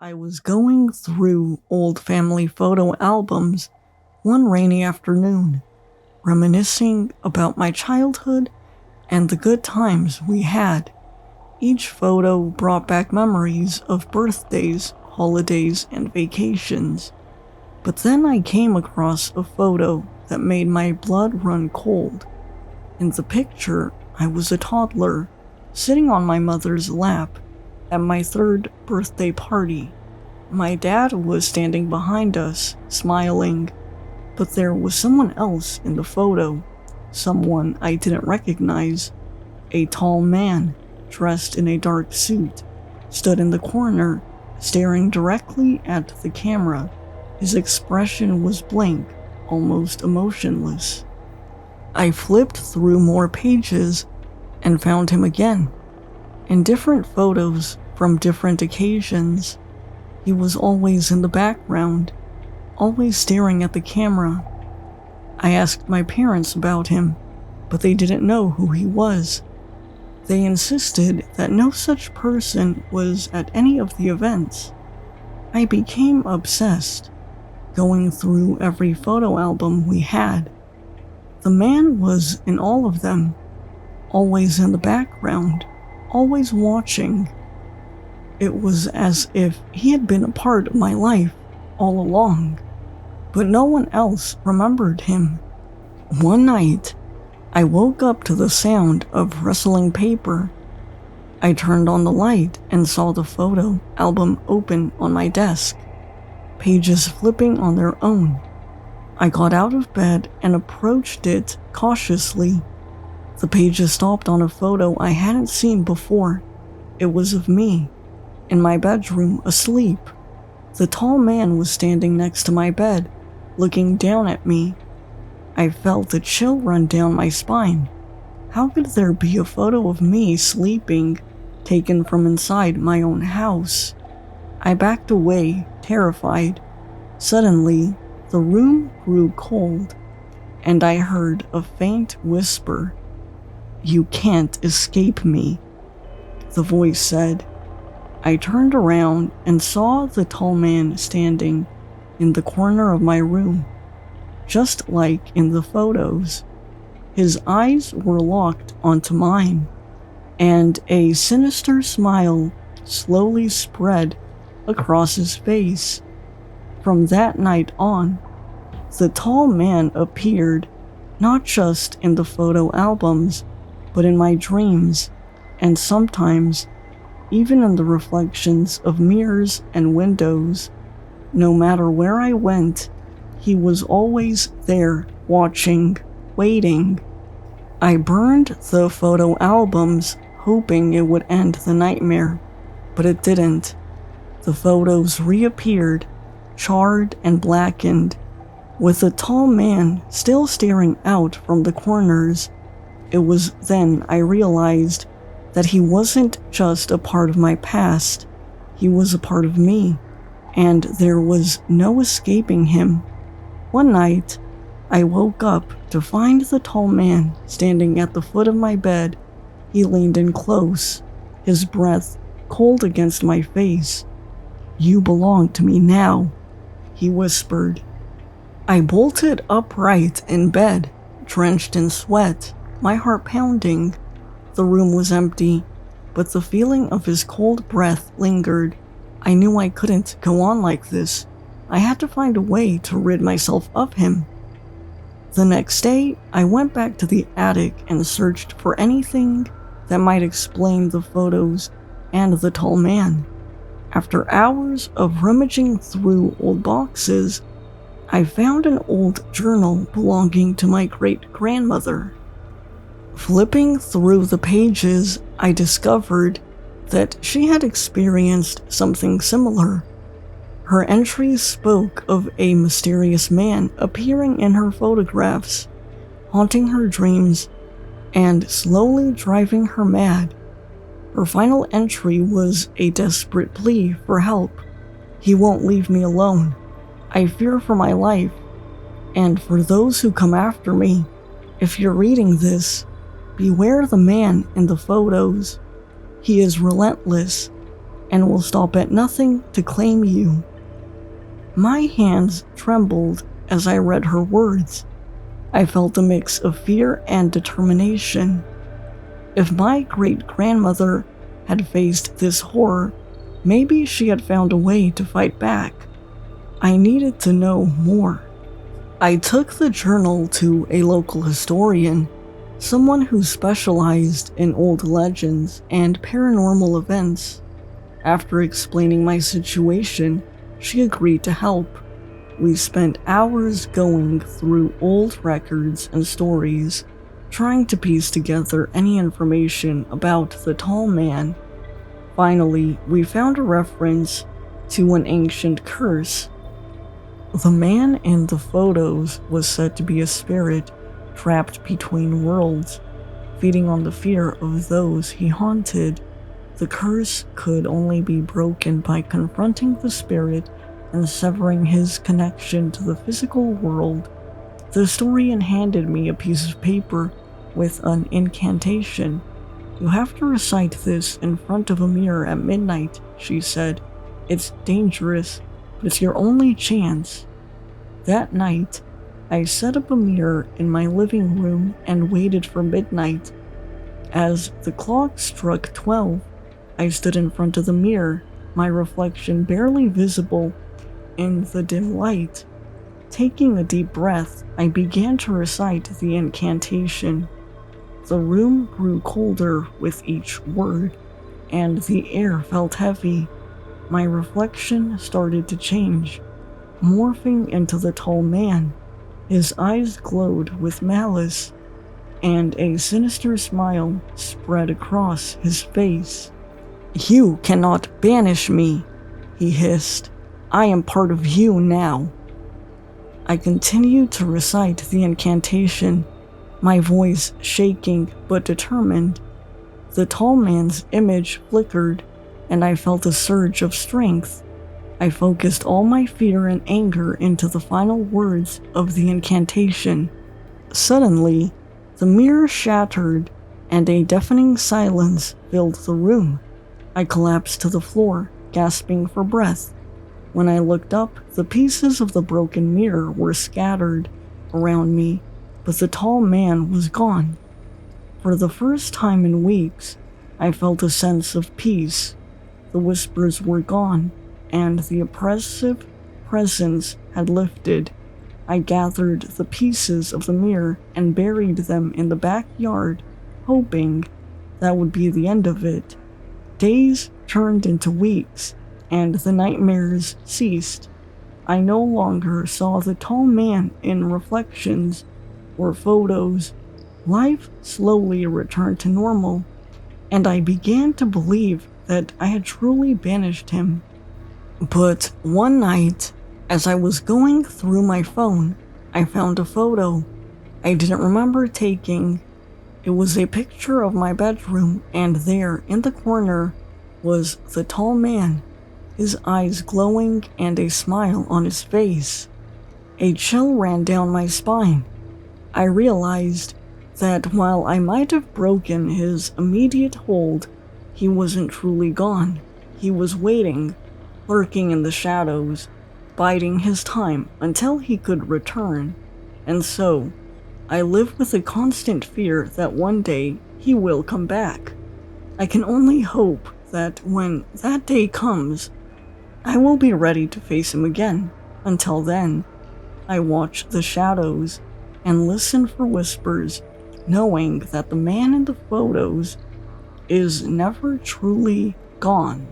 I was going through old family photo albums one rainy afternoon, reminiscing about my childhood and the good times we had. Each photo brought back memories of birthdays, holidays, and vacations. But then I came across a photo that made my blood run cold. In the picture, I was a toddler, sitting on my mother's lap at my third birthday party. My dad was standing behind us, smiling, but there was someone else in the photo, someone I didn't recognize. A tall man, dressed in a dark suit, stood in the corner, staring directly at the camera. His expression was blank, almost emotionless. I flipped through more pages and found him again. In different photos from different occasions, he was always in the background, always staring at the camera. I asked my parents about him, but they didn't know who he was. They insisted that no such person was at any of the events. I became obsessed, going through every photo album we had. The man was in all of them, always in the background, always watching. It was as if he had been a part of my life all along, but no one else remembered him. One night, I woke up to the sound of rustling paper. I turned on the light and saw the photo album open on my desk, pages flipping on their own. I got out of bed and approached it cautiously. The pages stopped on a photo I hadn't seen before. It was of me, in my bedroom, asleep. The tall man was standing next to my bed, looking down at me. I felt a chill run down my spine. How could there be a photo of me sleeping, taken from inside my own house? I backed away, terrified. Suddenly, the room grew cold, and I heard a faint whisper. "You can't escape me," the voice said. I turned around and saw the tall man standing in the corner of my room, just like in the photos. His eyes were locked onto mine, and a sinister smile slowly spread across his face. From that night on, the tall man appeared not just in the photo albums, but in my dreams, and sometimes even in the reflections of mirrors and windows. No matter where I went, he was always there, watching, waiting. I burned the photo albums, hoping it would end the nightmare, but it didn't. The photos reappeared, charred and blackened, with the tall man still staring out from the corners. It was then I realized that he wasn't just a part of my past, he was a part of me, and there was no escaping him. One night, I woke up to find the tall man standing at the foot of my bed. He leaned in close, his breath cold against my face. "You belong to me now," he whispered. I bolted upright in bed, drenched in sweat, my heart pounding. The room was empty, but the feeling of his cold breath lingered. I knew I couldn't go on like this. I had to find a way to rid myself of him. The next day, I went back to the attic and searched for anything that might explain the photos and the tall man. After hours of rummaging through old boxes, I found an old journal belonging to my great-grandmother. Flipping through the pages, I discovered that she had experienced something similar. Her entries spoke of a mysterious man appearing in her photographs, haunting her dreams, and slowly driving her mad. Her final entry was a desperate plea for help. "He won't leave me alone. I fear for my life, and for those who come after me. If you're reading this, beware the man in the photos. He is relentless. and will stop at nothing to claim you." My hands trembled as I read her words. I felt a mix of fear and determination. If my great-grandmother had faced this horror, maybe she had found a way to fight back. I needed to know more. I took the journal to a local historian, someone who specialized in old legends and paranormal events. After explaining my situation, she agreed to help. We spent hours going through old records and stories, trying to piece together any information about the tall man. Finally, we found a reference to an ancient curse. The man in the photos was said to be a spirit trapped between worlds, feeding on the fear of those he haunted. The curse could only be broken by confronting the spirit and severing his connection to the physical world. The historian handed me a piece of paper with an incantation. "You have to recite this in front of a mirror at midnight," she said. "It's dangerous, but it's your only chance." That night, I set up a mirror in my living room and waited for midnight. As the clock struck 12, I stood in front of the mirror, my reflection barely visible in the dim light. Taking a deep breath, I began to recite the incantation. The room grew colder with each word, and the air felt heavy. My reflection started to change, morphing into the tall man. His eyes glowed with malice, and a sinister smile spread across his face. "You cannot banish me," he hissed. "I am part of you now." I continued to recite the incantation, my voice shaking but determined. The tall man's image flickered, and I felt a surge of strength. I focused all my fear and anger into the final words of the incantation. Suddenly, the mirror shattered, and a deafening silence filled the room. I collapsed to the floor, gasping for breath. When I looked up, the pieces of the broken mirror were scattered around me, but the tall man was gone. For the first time in weeks, I felt a sense of peace. The whispers were gone, and the oppressive presence had lifted. I gathered the pieces of the mirror and buried them in the backyard, hoping that would be the end of it. Days turned into weeks, and the nightmares ceased. I no longer saw the tall man in reflections or photos. Life slowly returned to normal, and I began to believe that I had truly banished him. But one night, as I was going through my phone, I found a photo I didn't remember taking. It was a picture of my bedroom, and there, in the corner, was the tall man, his eyes glowing and a smile on his face. A chill ran down my spine. I realized that while I might have broken his immediate hold, he wasn't truly gone. He was waiting, lurking in the shadows, biding his time until he could return. And so, I live with a constant fear that one day he will come back. I can only hope that when that day comes, I will be ready to face him again. Until then, I watch the shadows and listen for whispers, knowing that the man in the photos is never truly gone.